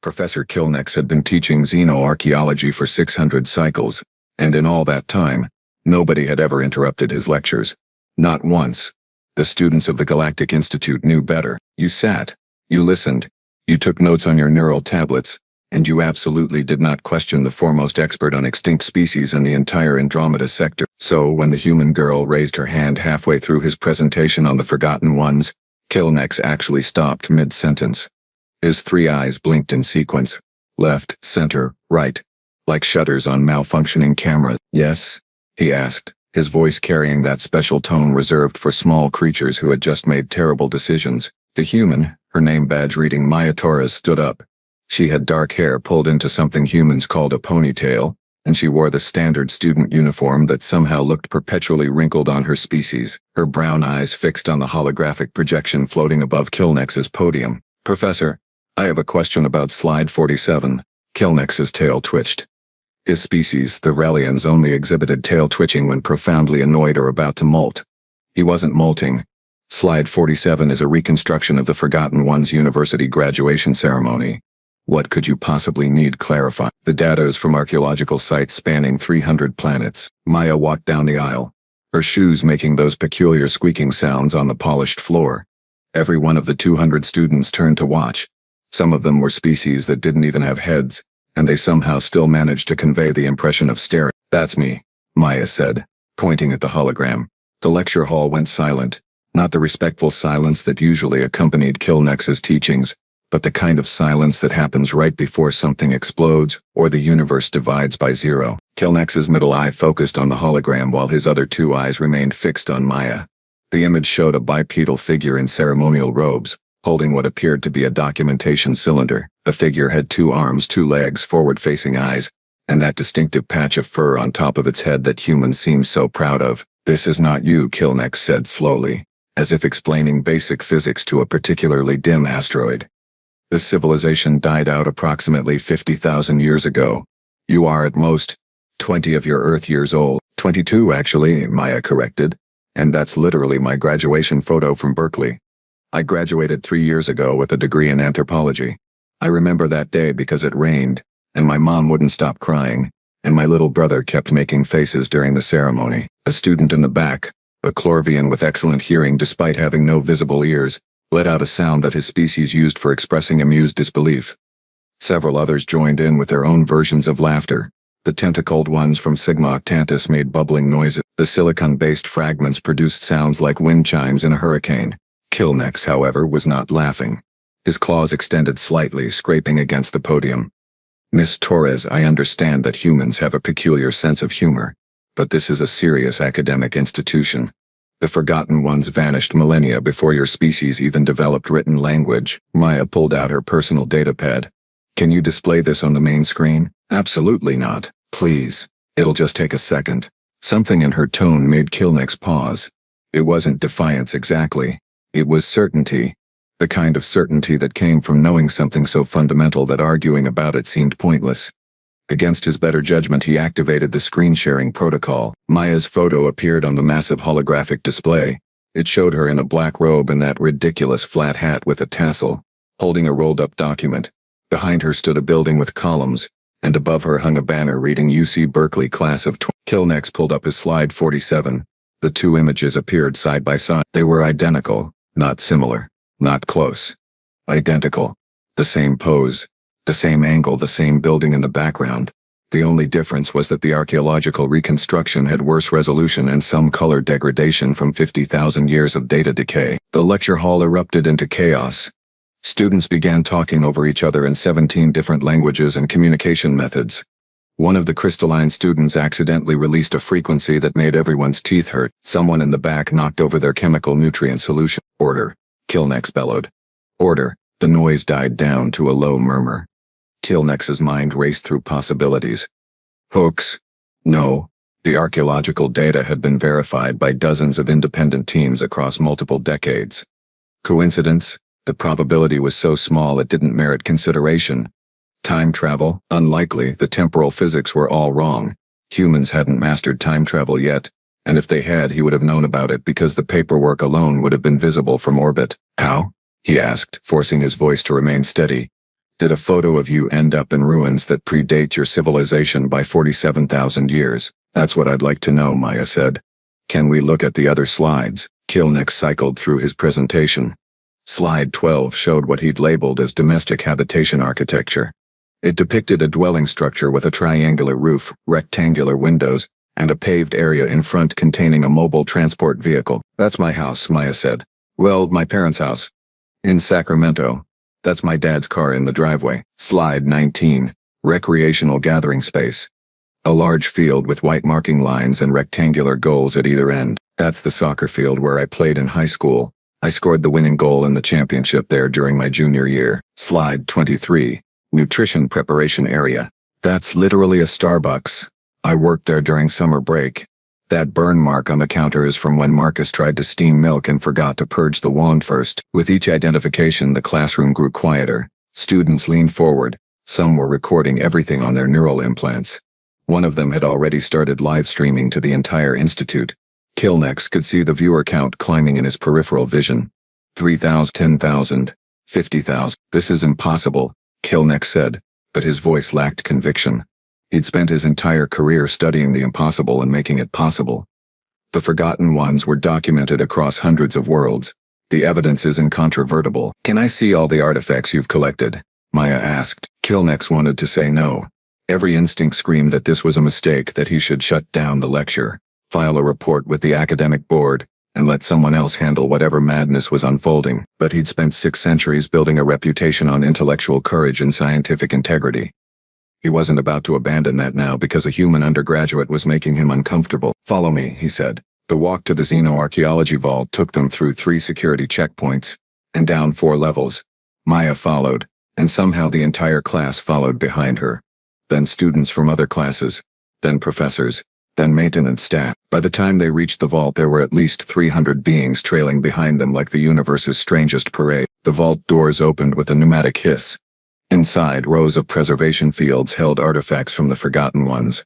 Professor Kilnex had been teaching xenoarchaeology for 600 cycles, and in all that time, nobody had ever interrupted his lectures. Not once. The students of the Galactic Institute knew better. You sat, you listened, you took notes on your neural tablets, and you absolutely did not question the foremost expert on extinct species in the entire Andromeda sector. So when the human girl raised her hand halfway through his presentation on the Forgotten Ones, Kilnex actually stopped mid-sentence. His three eyes blinked in sequence. Left, center, right. Like shutters on malfunctioning cameras. Yes? He asked, his voice carrying that special tone reserved for small creatures who had just made terrible decisions. The human, her name badge reading Maya Torres, stood up. She had dark hair pulled into something humans called a ponytail, and she wore the standard student uniform that somehow looked perpetually wrinkled on her species, her brown eyes fixed on the holographic projection floating above Kilnex's podium. Professor, I have a question about slide 47. Kilnex's tail twitched. His species, the Relians, only exhibited tail twitching when profoundly annoyed or about to molt. He wasn't molting. Slide 47 is a reconstruction of the Forgotten Ones University graduation ceremony. What could you possibly need clarifying? The data is from archaeological sites spanning 300 planets. Maya walked down the aisle, her shoes making those peculiar squeaking sounds on the polished floor. Every one of the 200 students turned to watch. Some of them were species that didn't even have heads, and they somehow still managed to convey the impression of staring. That's me, Maya said, pointing at the hologram. The lecture hall went silent, not the respectful silence that usually accompanied Kilnex's teachings, but the kind of silence that happens right before something explodes or the universe divides by zero. Kilnex's middle eye focused on the hologram while his other two eyes remained fixed on Maya. The image showed a bipedal figure in ceremonial robes, holding what appeared to be a documentation cylinder. The figure had 2 arms, 2 legs, forward-facing eyes, and that distinctive patch of fur on top of its head that humans seem so proud of. This is not you, Kilnex said slowly, as if explaining basic physics to a particularly dim asteroid. This civilization died out approximately 50,000 years ago. You are at most 20 of your Earth years old. 22 actually, Maya corrected, and that's literally my graduation photo from Berkeley. I graduated 3 years ago with a degree in anthropology. I remember that day because it rained, and my mom wouldn't stop crying, and my little brother kept making faces during the ceremony. A student in the back, a Chlorvian with excellent hearing despite having no visible ears, let out a sound that his species used for expressing amused disbelief. Several others joined in with their own versions of laughter. The tentacled ones from Sigma Octantis made bubbling noises. The silicon-based fragments produced sounds like wind chimes in a hurricane. Kilnex, however, was not laughing. His claws extended slightly, scraping against the podium. Miss Torres, I understand that humans have a peculiar sense of humor, but this is a serious academic institution. The Forgotten Ones vanished millennia before your species even developed written language. Maya pulled out her personal datapad. Can you display this on the main screen? Absolutely not. Please. It'll just take a second. Something in her tone made Kilnex pause. It wasn't defiance exactly. It was certainty. The kind of certainty that came from knowing something so fundamental that arguing about it seemed pointless. Against his better judgment, he activated the screen-sharing protocol. Maya's photo appeared on the massive holographic display. It showed her in a black robe and that ridiculous flat hat with a tassel, holding a rolled-up document. Behind her stood a building with columns, and above her hung a banner reading UC Berkeley Class of 20. Kilnex pulled up his slide 47. The 2 images appeared side by side. They were identical, not similar, not close. Identical. The same pose. The same angle, the same building in the background. The only difference was that the archaeological reconstruction had worse resolution and some color degradation from 50,000 years of data decay. The lecture hall erupted into chaos. Students began talking over each other in 17 different languages and communication methods. One of the crystalline students accidentally released a frequency that made everyone's teeth hurt. Someone in the back knocked over their chemical nutrient solution. Order, Kilnex bellowed. Order. The noise died down to a low murmur. Kilnex's mind raced through possibilities. Hoax? No. The archaeological data had been verified by dozens of independent teams across multiple decades. Coincidence? The probability was so small it didn't merit consideration. Time travel? Unlikely. The temporal physics were all wrong. Humans hadn't mastered time travel yet, and if they had, he would have known about it because the paperwork alone would have been visible from orbit. How? He asked, forcing his voice to remain steady. Did a photo of you end up in ruins that predate your civilization by 47,000 years? That's what I'd like to know, Maya said. Can we look at the other slides? Kilnex cycled through his presentation. Slide 12 showed what he'd labeled as domestic habitation architecture. It depicted a dwelling structure with a triangular roof, rectangular windows, and a paved area in front containing a mobile transport vehicle. That's my house, Maya said. Well, my parents' house. In Sacramento. That's my dad's car in the driveway. Slide 19. Recreational gathering space. A large field with white marking lines and rectangular goals at either end. That's the soccer field where I played in high school. I scored the winning goal in the championship there during my junior year. Slide 23. Nutrition preparation area. That's literally a Starbucks. I worked there during summer break. That burn mark on the counter is from when Marcus tried to steam milk and forgot to purge the wand first. With each identification, the classroom grew quieter. Students leaned forward. Some were recording everything on their neural implants. One of them had already started live streaming to the entire institute. Kilnex could see the viewer count climbing in his peripheral vision. 3,000, 10,000, 50,000. This is impossible, Kilnex said, but his voice lacked conviction. He'd spent his entire career studying the impossible and making it possible. The Forgotten Ones were documented across hundreds of worlds. The evidence is incontrovertible. Can I see all the artifacts you've collected? Maya asked. Kilnex wanted to say no. Every instinct screamed that this was a mistake, that he should shut down the lecture, file a report with the academic board, and let someone else handle whatever madness was unfolding. But he'd spent 6 centuries building a reputation on intellectual courage and scientific integrity. He wasn't about to abandon that now because a human undergraduate was making him uncomfortable. Follow me, he said. The walk to the xenoarchaeology vault took them through 3 security checkpoints, and down 4 levels. Maya followed, and somehow the entire class followed behind her. Then students from other classes, then professors, then maintenance staff. By the time they reached the vault, there were at least 300 beings trailing behind them like the universe's strangest parade. The vault doors opened with a pneumatic hiss. Inside, rows of preservation fields held artifacts from the Forgotten Ones.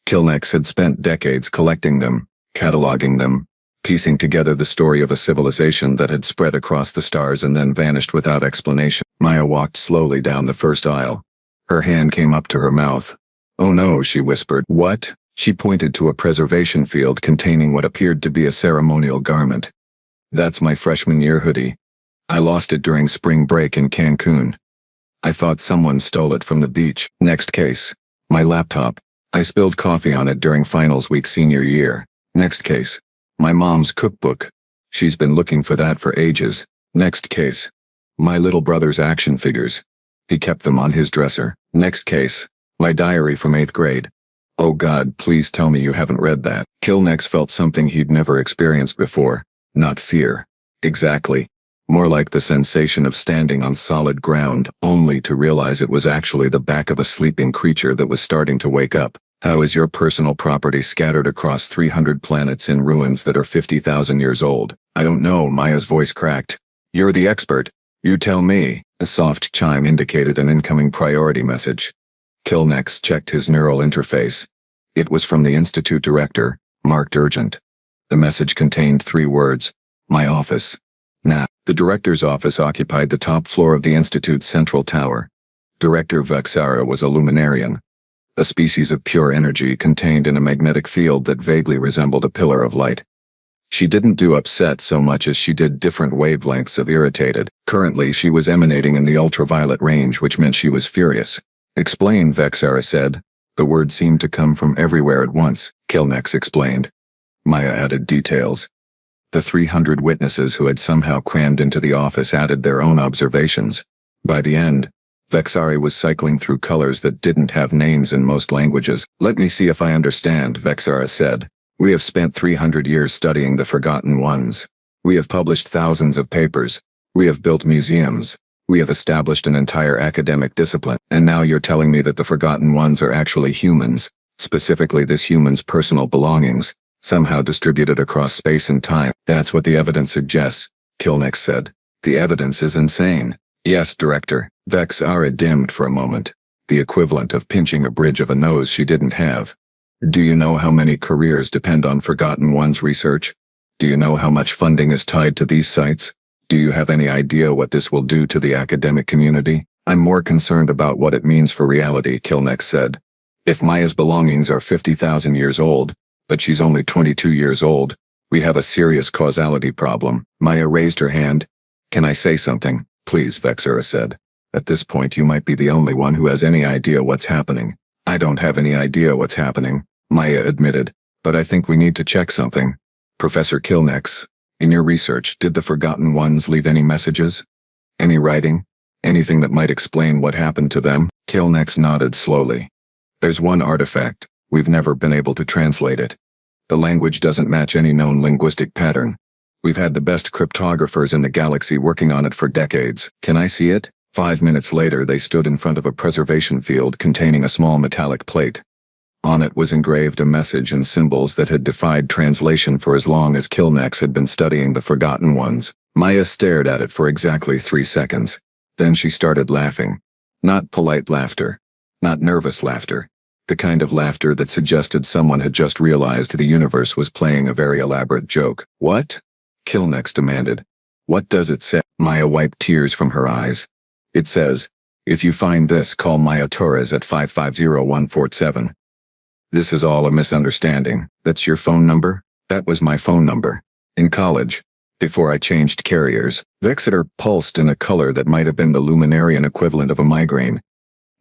Kilnex had spent decades collecting them, cataloging them, piecing together the story of a civilization that had spread across the stars and then vanished without explanation. Maya walked slowly down the first aisle. Her hand came up to her mouth. Oh no, she whispered. What? She pointed to a preservation field containing what appeared to be a ceremonial garment. That's my freshman year hoodie. I lost it during spring break in Cancun. I thought someone stole it from the beach. Next case. My laptop. I spilled coffee on it during finals week senior year. Next case. My mom's cookbook. She's been looking for that for ages. Next case. My little brother's action figures. He kept them on his dresser. Next case. My diary from 8th grade. Oh God, please tell me you haven't read that. Kilnex felt something he'd never experienced before. Not fear. Exactly. More like the sensation of standing on solid ground, only to realize it was actually the back of a sleeping creature that was starting to wake up. How is your personal property scattered across 300 planets in ruins that are 50,000 years old? I don't know, Maya's voice cracked. You're the expert. You tell me. A soft chime indicated an incoming priority message. Kilnex checked his neural interface. It was from the Institute director, marked urgent. The message contained 3 words. My office. Nah. The director's office occupied the top floor of the Institute's central tower. Director Vexara was a luminarian, a species of pure energy contained in a magnetic field that vaguely resembled a pillar of light. She didn't do upset so much as she did different wavelengths of irritated. Currently, she was emanating in the ultraviolet range, which meant she was furious. Explain, Vexara said. The word seemed to come from everywhere at once. Kilnex explained. Maya added details. The 300 witnesses who had somehow crammed into the office added their own observations. By the end, Vexari was cycling through colors that didn't have names in most languages. Let me see if I understand, Vexara said. We have spent 300 years studying the Forgotten Ones. We have published thousands of papers. We have built museums. We have established an entire academic discipline. And now you're telling me that the Forgotten Ones are actually humans, specifically this human's personal belongings, somehow distributed across space and time. That's what the evidence suggests, Kilnex said. The evidence is insane. Yes, Director. Vexara dimmed for a moment, the equivalent of pinching a bridge of a nose she didn't have. Do you know how many careers depend on Forgotten Ones research? Do you know how much funding is tied to these sites? Do you have any idea what this will do to the academic community? I'm more concerned about what it means for reality, Kilnex said. If Maya's belongings are 50,000 years old, but she's only 22 years old, we have a serious causality problem. Maya raised her hand. Can I say something, please, Vexera said. At this point you might be the only one who has any idea what's happening. I don't have any idea what's happening, Maya admitted, but I think we need to check something. Professor Kilnex, in your research, did the Forgotten Ones leave any messages? Any writing? Anything that might explain what happened to them? Kilnex nodded slowly. There's one artifact. We've never been able to translate it. The language doesn't match any known linguistic pattern. We've had the best cryptographers in the galaxy working on it for decades. Can I see it? 5 minutes later they stood in front of a preservation field containing a small metallic plate. On it was engraved a message in symbols that had defied translation for as long as Kilnex had been studying the Forgotten Ones. Maya stared at it for exactly 3 seconds. Then she started laughing. Not polite laughter. Not nervous laughter. The kind of laughter that suggested someone had just realized the universe was playing a very elaborate joke. What? Kilnex demanded. What does it say? Maya wiped tears from her eyes. It says, if you find this, call Maya Torres at 550147. This is all a misunderstanding. That's your phone number? That was my phone number. In college. Before I changed carriers. Vexeter pulsed in a color that might have been the Luminarian equivalent of a migraine.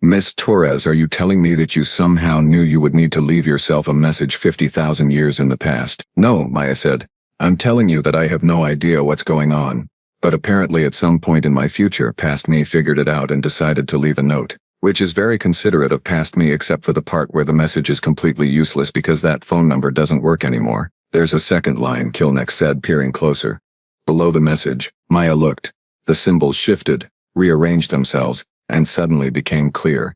Miss Torres, are you telling me that you somehow knew you would need to leave yourself a message 50,000 years in the past? No, Maya said. I'm telling you that I have no idea what's going on. But apparently at some point in my future, past me figured it out and decided to leave a note. Which is very considerate of past me, except for the part where the message is completely useless because that phone number doesn't work anymore. There's a second line, Kilnex said, peering closer. Below the message, Maya looked. The symbols shifted, rearranged themselves, and suddenly became clear.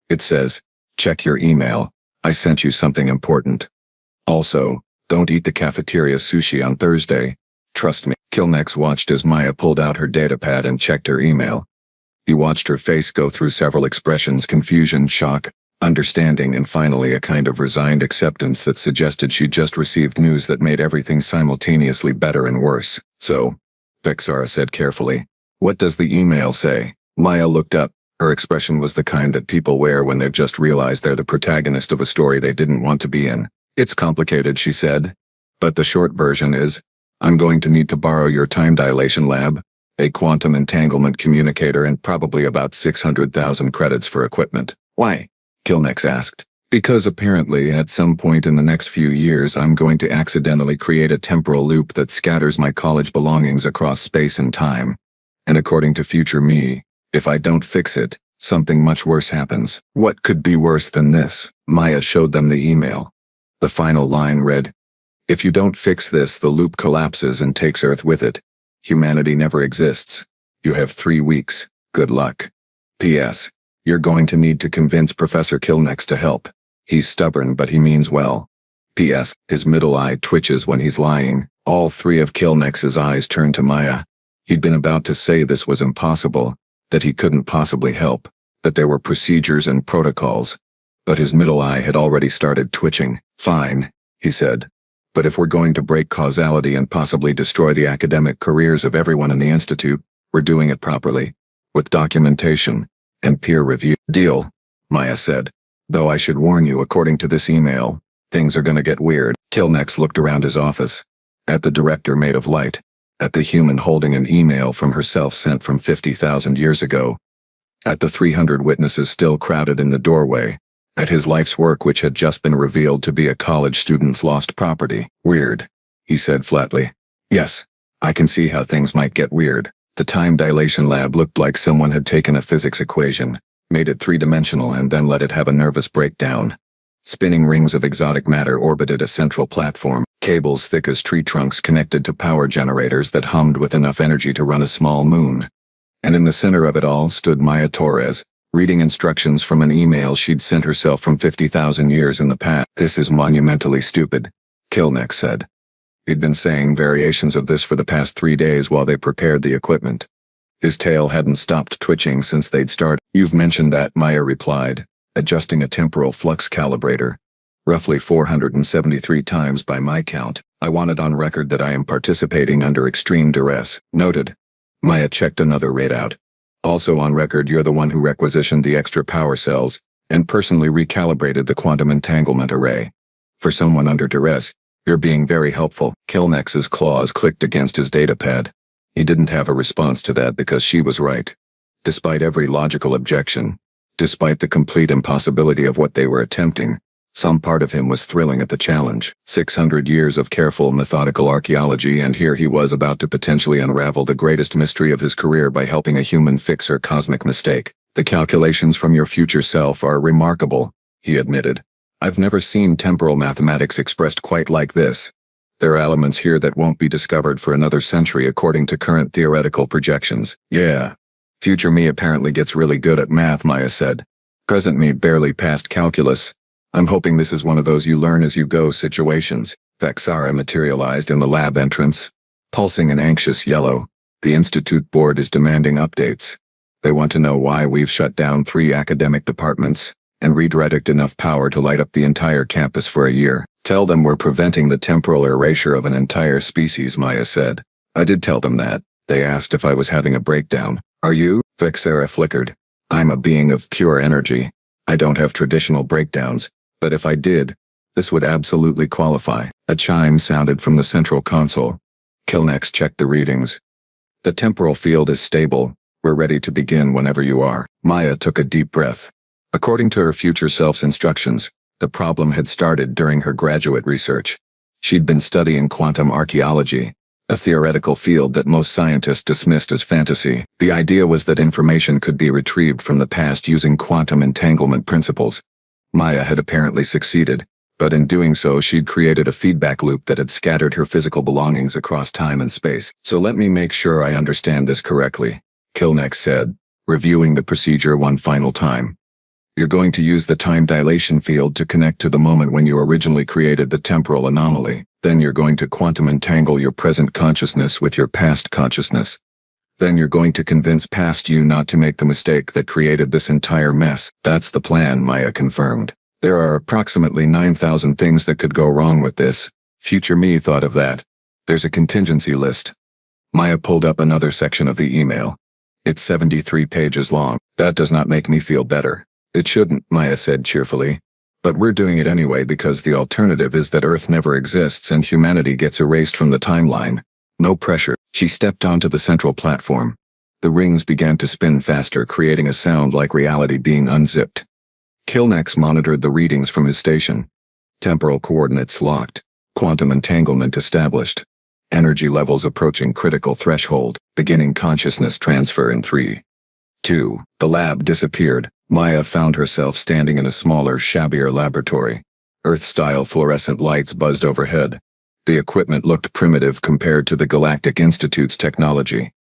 It says, check your email. I sent you something important. Also, don't eat the cafeteria sushi on Thursday. Trust me. Kilnex watched as Maya pulled out her datapad and checked her email. He watched her face go through several expressions: confusion, shock, understanding, and finally a kind of resigned acceptance that suggested she'd just received news that made everything simultaneously better and worse. So, Vexera said carefully, what does the email say? Maya looked up. Her expression was the kind that people wear when they've just realized they're the protagonist of a story they didn't want to be in. It's complicated, she said. But the short version is, I'm going to need to borrow your time dilation lab, a quantum entanglement communicator, and probably about 600,000 credits for equipment. Why? Kilnex asked. Because apparently at some point in the next few years I'm going to accidentally create a temporal loop that scatters my college belongings across space and time. And according to future me, if I don't fix it, something much worse happens. What could be worse than this? Maya showed them the email. The final line read, if you don't fix this, the loop collapses and takes Earth with it. Humanity never exists. You have 3 weeks. Good luck. P.S. You're going to need to convince Professor Kilnex to help. He's stubborn, but he means well. P.S. His middle eye twitches when he's lying. All 3 of Kilnex's eyes turned to Maya. He'd been about to say this was impossible, that he couldn't possibly help, that there were procedures and protocols. But his middle eye had already started twitching. Fine, he said. But if we're going to break causality and possibly destroy the academic careers of everyone in the Institute, we're doing it properly, with documentation and peer review. Deal, Maya said. Though I should warn you, according to this email, things are gonna get weird. Kilnex looked around his office. At the director made of light. At the human holding an email from herself sent from 50,000 years ago. At the 300 witnesses still crowded in the doorway. At his life's work, which had just been revealed to be a college student's lost property. Weird, he said flatly. Yes, I can see how things might get weird. The time dilation lab looked like someone had taken a physics equation, made it 3-dimensional, and then let it have a nervous breakdown. Spinning rings of exotic matter orbited a central platform. Cables thick as tree trunks connected to power generators that hummed with enough energy to run a small moon. And in the center of it all stood Maya Torres, reading instructions from an email she'd sent herself from 50,000 years in the past. This is monumentally stupid, Kilnex said. He'd been saying variations of this for the past 3 days while they prepared the equipment. His tail hadn't stopped twitching since they'd started. You've mentioned that, Maya replied, adjusting a temporal flux calibrator. Roughly 473 times by my count. I want it on record that I am participating under extreme duress. Noted. Maya checked another readout. Also on record, you're the one who requisitioned the extra power cells and personally recalibrated the quantum entanglement array. For someone under duress, you're being very helpful. Kilnex's claws clicked against his datapad. He didn't have a response to that because she was right. Despite every logical objection, despite the complete impossibility of what they were attempting, some part of him was thrilling at the challenge. 600 years of careful, methodical archaeology, and here he was about to potentially unravel the greatest mystery of his career by helping a human fix her cosmic mistake. The calculations from your future self are remarkable, he admitted. I've never seen temporal mathematics expressed quite like this. There are elements here that won't be discovered for another century according to current theoretical projections. Yeah. Future me apparently gets really good at math, Maya said. Present me barely passed calculus. I'm hoping this is one of those you learn as you go situations. Vexara materialized in the lab entrance. Pulsing an anxious yellow, the Institute board is demanding updates. They want to know why we've shut down 3 academic departments and redirected enough power to light up the entire campus for a year. Tell them we're preventing the temporal erasure of an entire species, Maya said. I did tell them that. They asked if I was having a breakdown. Are you? Vexara flickered. I'm a being of pure energy. I don't have traditional breakdowns, but if I did, this would absolutely qualify. A chime sounded from the central console. Kilnex checked the readings. The temporal field is stable. We're ready to begin whenever you are. Maya took a deep breath. According to her future self's instructions, the problem had started during her graduate research. She'd been studying quantum archaeology, a theoretical field that most scientists dismissed as fantasy. The idea was that information could be retrieved from the past using quantum entanglement principles. Maya had apparently succeeded, but in doing so she'd created a feedback loop that had scattered her physical belongings across time and space. So let me make sure I understand this correctly, Kilnex said, reviewing the procedure one final time. You're going to use the time dilation field to connect to the moment when you originally created the temporal anomaly. Then you're going to quantum entangle your present consciousness with your past consciousness. Then you're going to convince past you not to make the mistake that created this entire mess. That's the plan, Maya confirmed. There are approximately 9,000 things that could go wrong with this. Future me thought of that. There's a contingency list. Maya pulled up another section of the email. It's 73 pages long. That does not make me feel better. It shouldn't, Maya said cheerfully. But we're doing it anyway because the alternative is that Earth never exists and humanity gets erased from the timeline. No pressure. She stepped onto the central platform. The rings began to spin faster, creating a sound like reality being unzipped. Kilnex monitored the readings from his station. Temporal coordinates locked. Quantum entanglement established. Energy levels approaching critical threshold. Beginning consciousness transfer in 3, 2. The lab disappeared. Maya found herself standing in a smaller, shabbier laboratory. Earth-style fluorescent lights buzzed overhead. The equipment looked primitive compared to the Galactic Institute's technology.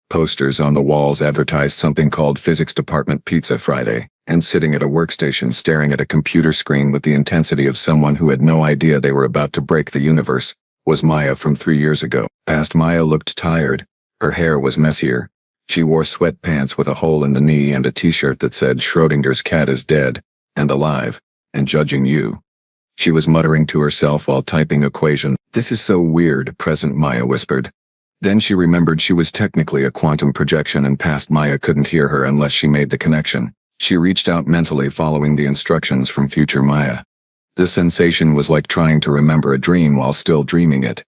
Posters on the walls advertised something called Physics Department Pizza Friday, and sitting at a workstation staring at a computer screen with the intensity of someone who had no idea they were about to break the universe, was Maya from 3 years ago. Past Maya looked tired. Her hair was messier. She wore sweatpants with a hole in the knee and a t-shirt that said Schrodinger's cat is dead, and alive, and judging you. She was muttering to herself while typing equations. This is so weird, present Maya whispered. Then she remembered she was technically a quantum projection and past Maya couldn't hear her unless she made the connection. She reached out mentally following the instructions from future Maya. The sensation was like trying to remember a dream while still dreaming it.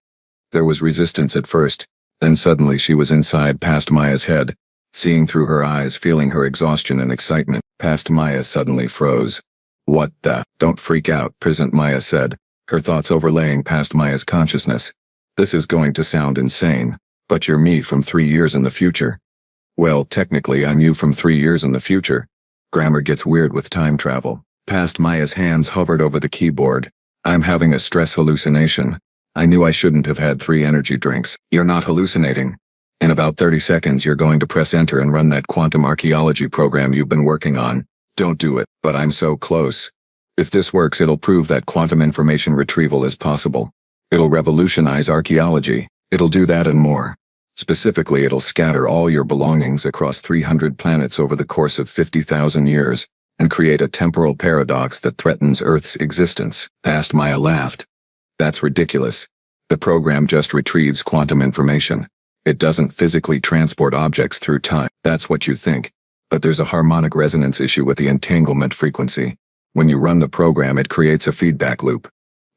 There was resistance at first. Then suddenly she was inside past Maya's head, seeing through her eyes, feeling her exhaustion and excitement. Past Maya suddenly froze. What the? Don't freak out, present Maya said, her thoughts overlaying past Maya's consciousness. This is going to sound insane, but you're me from 3 years in the future. Well, technically I'm you from 3 years in the future. Grammar gets weird with time travel. Past Maya's hands hovered over the keyboard. I'm having a stress hallucination. I knew I shouldn't have had 3 energy drinks. You're not hallucinating. In about 30 seconds you're going to press enter and run that quantum archaeology program you've been working on. Don't do it, but I'm so close. If this works, it'll prove that quantum information retrieval is possible. It'll revolutionize archaeology. It'll do that and more. Specifically, it'll scatter all your belongings across 300 planets over the course of 50,000 years and create a temporal paradox that threatens Earth's existence. Past Maya laughed. That's ridiculous. The program just retrieves quantum information. It doesn't physically transport objects through time. That's what you think. But there's a harmonic resonance issue with the entanglement frequency. When you run the program, it creates a feedback loop.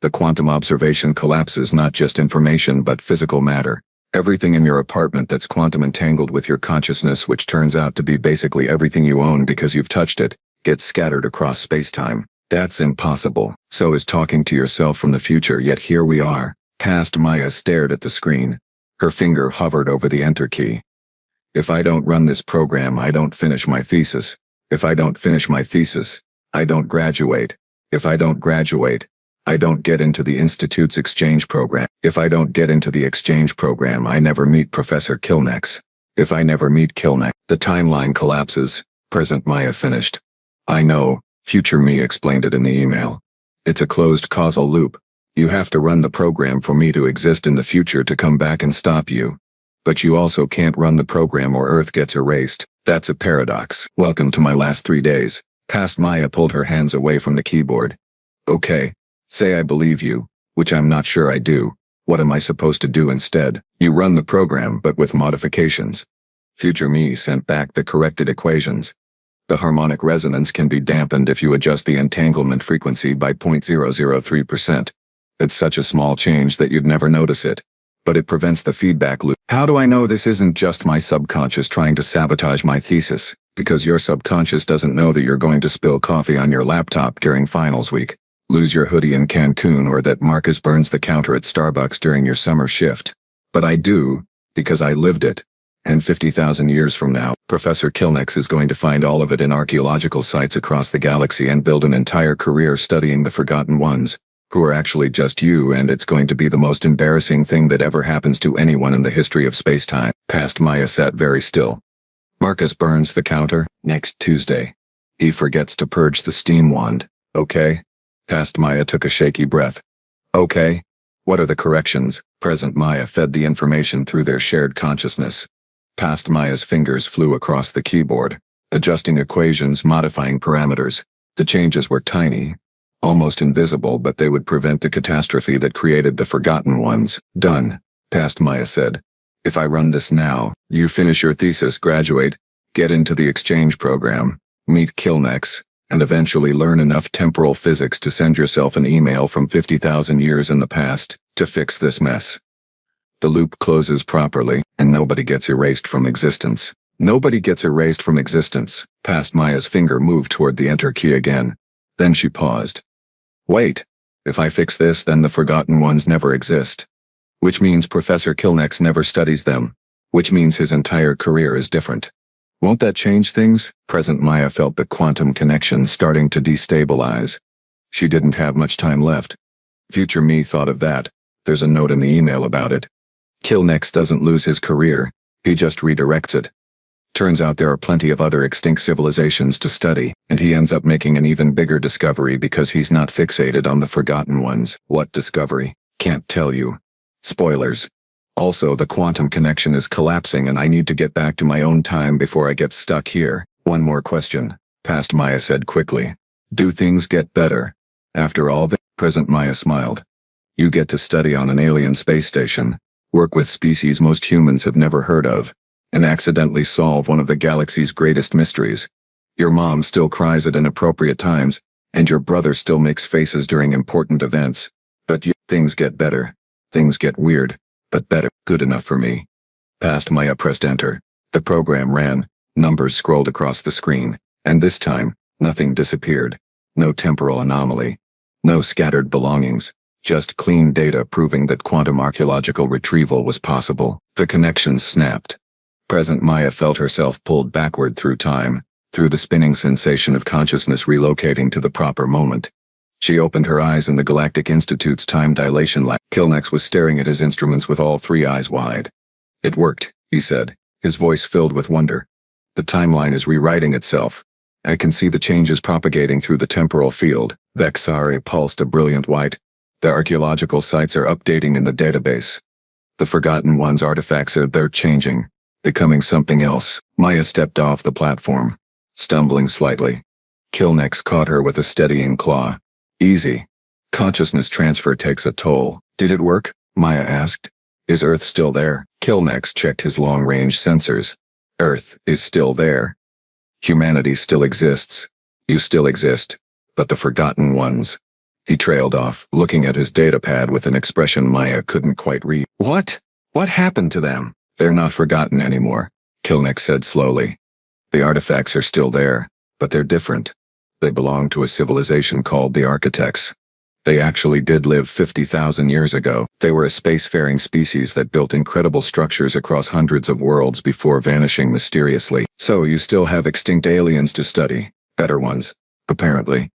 The quantum observation collapses not just information but physical matter. Everything in your apartment that's quantum entangled with your consciousness, which turns out to be basically everything you own because you've touched it, gets scattered across space-time. That's impossible. So is talking to yourself from the future, yet here we are. Past Maya stared at the screen. Her finger hovered over the enter key. If I don't run this program, I don't finish my thesis. If I don't finish my thesis, I don't graduate. If I don't graduate, I don't get into the Institute's exchange program. If I don't get into the exchange program, I never meet Professor Kilnex. If I never meet Kilnex, the timeline collapses. Present Maya finished. I know, future me explained it in the email. It's a closed causal loop. You have to run the program for me to exist in the future to come back and stop you. But you also can't run the program or Earth gets erased. That's a paradox. Welcome to my last 3 days. Past Maya pulled her hands away from the keyboard. Okay. Say I believe you, which I'm not sure I do. What am I supposed to do instead? You run the program, but with modifications. Future me sent back the corrected equations. The harmonic resonance can be dampened if you adjust the entanglement frequency by 0.003%. It's such a small change that you'd never notice it. But it prevents the feedback loop. How do I know this isn't just my subconscious trying to sabotage my thesis? Because your subconscious doesn't know that you're going to spill coffee on your laptop during finals week, lose your hoodie in Cancun, or that Marcus burns the counter at Starbucks during your summer shift. But I do, because I lived it. And 50,000 years from now, Professor Kilnex is going to find all of it in archaeological sites across the galaxy and build an entire career studying the Forgotten Ones, who are actually just you, and it's going to be the most embarrassing thing that ever happens to anyone in the history of space-time. Past Maya sat very still. Marcus burns the counter next Tuesday. He forgets to purge the steam wand, okay? Past Maya took a shaky breath. Okay. What are the corrections? Present Maya fed the information through their shared consciousness. Past Maya's fingers flew across the keyboard, adjusting equations, modifying parameters. The changes were tiny, almost invisible, but they would prevent the catastrophe that created the Forgotten Ones. Done, Past Maya said. If I run this now, you finish your thesis, graduate, get into the exchange program, meet Kilnex, and eventually learn enough temporal physics to send yourself an email from 50,000 years in the past to fix this mess. The loop closes properly, and nobody gets erased from existence. Nobody gets erased from existence. Past Maya's finger moved toward the enter key again. Then she paused. Wait. If I fix this, then the Forgotten Ones never exist. Which means Professor Kilnex never studies them. Which means his entire career is different. Won't that change things? Present Maya felt the quantum connection starting to destabilize. She didn't have much time left. Future me thought of that. There's a note in the email about it. Kilnex doesn't lose his career, he just redirects it. Turns out there are plenty of other extinct civilizations to study, and he ends up making an even bigger discovery because he's not fixated on the Forgotten Ones. What discovery? Can't tell you. Spoilers. Also, the quantum connection is collapsing and I need to get back to my own time before I get stuck here. One more question, Past Maya said quickly. Do things get better? After all this, Present Maya smiled. You get to study on an alien space station, work with species most humans have never heard of, and accidentally solve one of the galaxy's greatest mysteries. Your mom still cries at inappropriate times, and your brother still makes faces during important events. But things get better. Things get weird, but better. Good enough for me. Past Maya pressed enter. The program ran, numbers scrolled across the screen, and this time, nothing disappeared. No temporal anomaly. No scattered belongings. Just clean data proving that quantum archaeological retrieval was possible. The connection snapped. Present Maya felt herself pulled backward through time, through the spinning sensation of consciousness relocating to the proper moment. She opened her eyes in the Galactic Institute's time dilation lab. Kilnex was staring at his instruments with all three eyes wide. It worked, he said, his voice filled with wonder. The timeline is rewriting itself. I can see the changes propagating through the temporal field. Vexari pulsed a brilliant white. The archaeological sites are updating in the database. The Forgotten Ones artifacts they're changing, becoming something else. Maya stepped off the platform, stumbling slightly. Kilnex caught her with a steadying claw. Easy. Consciousness transfer takes a toll. Did it work? Maya asked. Is Earth still there? Kilnex checked his long-range sensors. Earth is still there. Humanity still exists. You still exist. But the Forgotten Ones. He trailed off, looking at his datapad with an expression Maya couldn't quite read. What? What happened to them? They're not forgotten anymore, Kilnex said slowly. The artifacts are still there, but they're different. They belong to a civilization called the Architects. They actually did live 50,000 years ago. They were a spacefaring species that built incredible structures across hundreds of worlds before vanishing mysteriously. So you still have extinct aliens to study. Better ones, apparently.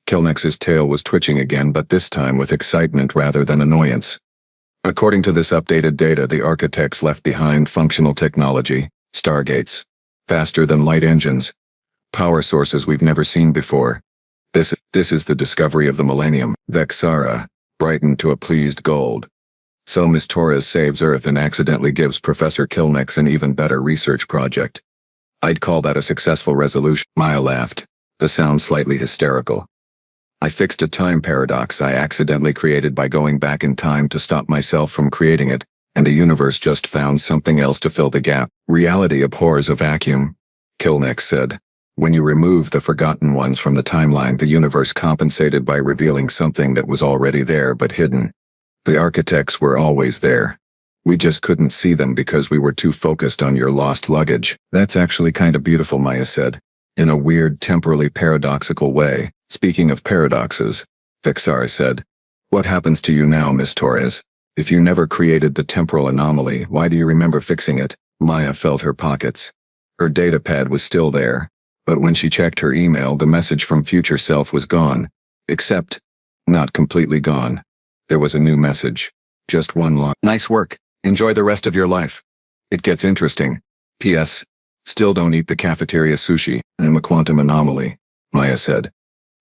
Kilnex's tail was twitching again, but this time with excitement rather than annoyance. According to this updated data, the Architects left behind functional technology, stargates, faster than light engines, power sources we've never seen before. This is the discovery of the millennium. Vexara brightened to a pleased gold. So Miss Torres saves Earth and accidentally gives Professor Kilnex an even better research project. I'd call that a successful resolution. Maya laughed, the sound slightly hysterical. I fixed a time paradox I accidentally created by going back in time to stop myself from creating it, and the universe just found something else to fill the gap. Reality abhors a vacuum, Kilnex said. When you remove the Forgotten Ones from the timeline, the universe compensated by revealing something that was already there but hidden. The Architects were always there. We just couldn't see them because we were too focused on your lost luggage. That's actually kind of beautiful, Maya said, in a weird, temporally paradoxical way. Speaking of paradoxes, Vexara said, what happens to you now, Miss Torres? If you never created the temporal anomaly, why do you remember fixing it? Maya felt her pockets. Her datapad was still there. But when she checked her email, the message from future self was gone. Except, not completely gone. There was a new message. Just one line. Nice work. Enjoy the rest of your life. It gets interesting. P.S. Still don't eat the cafeteria sushi. I'm a quantum anomaly, Maya said.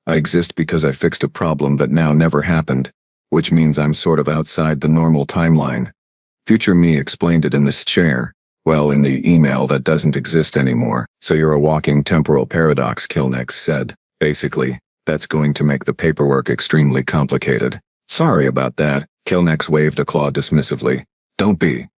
I exist because I fixed a problem that now never happened, which means I'm sort of outside the normal timeline. Future me explained it in this chair. Well, in the email that doesn't exist anymore. So you're a walking temporal paradox, Kilnex said. Basically, that's going to make the paperwork extremely complicated. Sorry about that, Kilnex waved a claw dismissively. Don't be.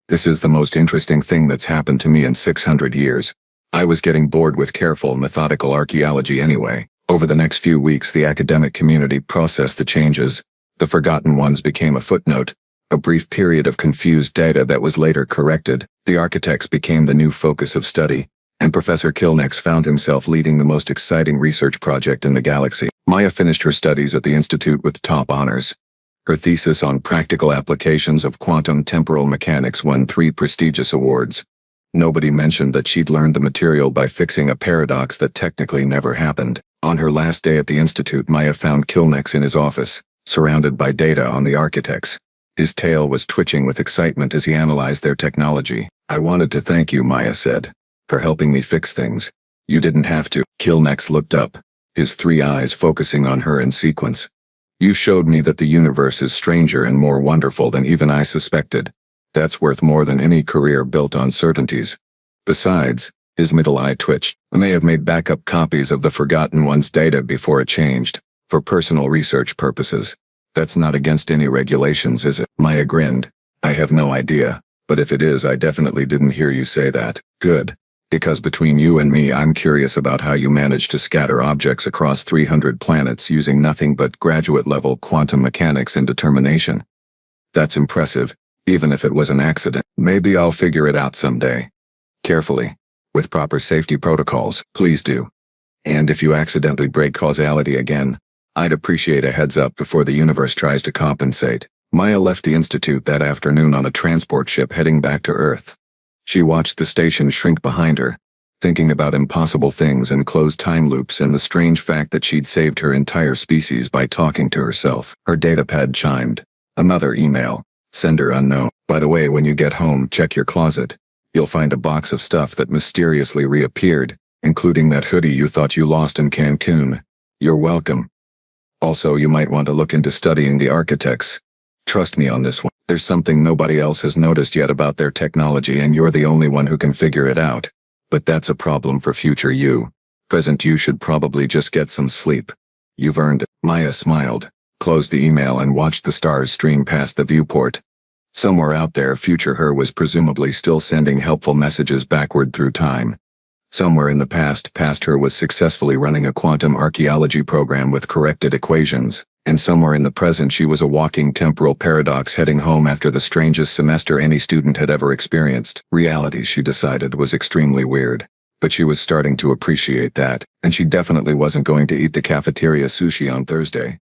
This is the most interesting thing that's happened to me in 600 years. I was getting bored with careful, methodical archaeology anyway. Over the next few weeks, the academic community processed the changes. The Forgotten Ones became a footnote. A brief period of confused data that was later corrected. The Architects became the new focus of study, and Professor Kilnex found himself leading the most exciting research project in the galaxy. Maya finished her studies at the Institute with top honors. Her thesis on practical applications of quantum temporal mechanics won 3 prestigious awards. Nobody mentioned that she'd learned the material by fixing a paradox that technically never happened. On her last day at the Institute, Maya found Kilnex in his office, surrounded by data on the Architects. His tail was twitching with excitement as he analyzed their technology. I wanted to thank you, Maya said, for helping me fix things. You didn't have to. Kilnex looked up, his 3 eyes focusing on her in sequence. You showed me that the universe is stranger and more wonderful than even I suspected. That's worth more than any career built on certainties. Besides, his middle eye twitched. I may have made backup copies of the Forgotten Ones' data before it changed, for personal research purposes. That's not against any regulations, is it? Maya grinned. I have no idea, but if it is, I definitely didn't hear you say that. Good. Because between you and me, I'm curious about how you managed to scatter objects across 300 planets using nothing but graduate-level quantum mechanics and determination. That's impressive, even if it was an accident. Maybe I'll figure it out someday. Carefully. With proper safety protocols, please do. And if you accidentally break causality again, I'd appreciate a heads up before the universe tries to compensate. Maya left the Institute that afternoon on a transport ship heading back to Earth. She watched the station shrink behind her, thinking about impossible things and closed time loops and the strange fact that she'd saved her entire species by talking to herself. Her datapad chimed. Another email. Sender unknown. By the way, when you get home, check your closet. You'll find a box of stuff that mysteriously reappeared, including that hoodie you thought you lost in Cancun. You're welcome. Also, you might want to look into studying the Architects. Trust me on this one. There's something nobody else has noticed yet about their technology, and you're the only one who can figure it out. But that's a problem for future you. Present you should probably just get some sleep. You've earned it. Maya smiled, closed the email and watched the stars stream past the viewport. Somewhere out there, future her was presumably still sending helpful messages backward through time. Somewhere in the past her was successfully running a quantum archaeology program with corrected equations, and somewhere in the present she was a walking temporal paradox heading home after the strangest semester any student had ever experienced. Reality, she decided, was extremely weird. But she was starting to appreciate that, and she definitely wasn't going to eat the cafeteria sushi on Thursday.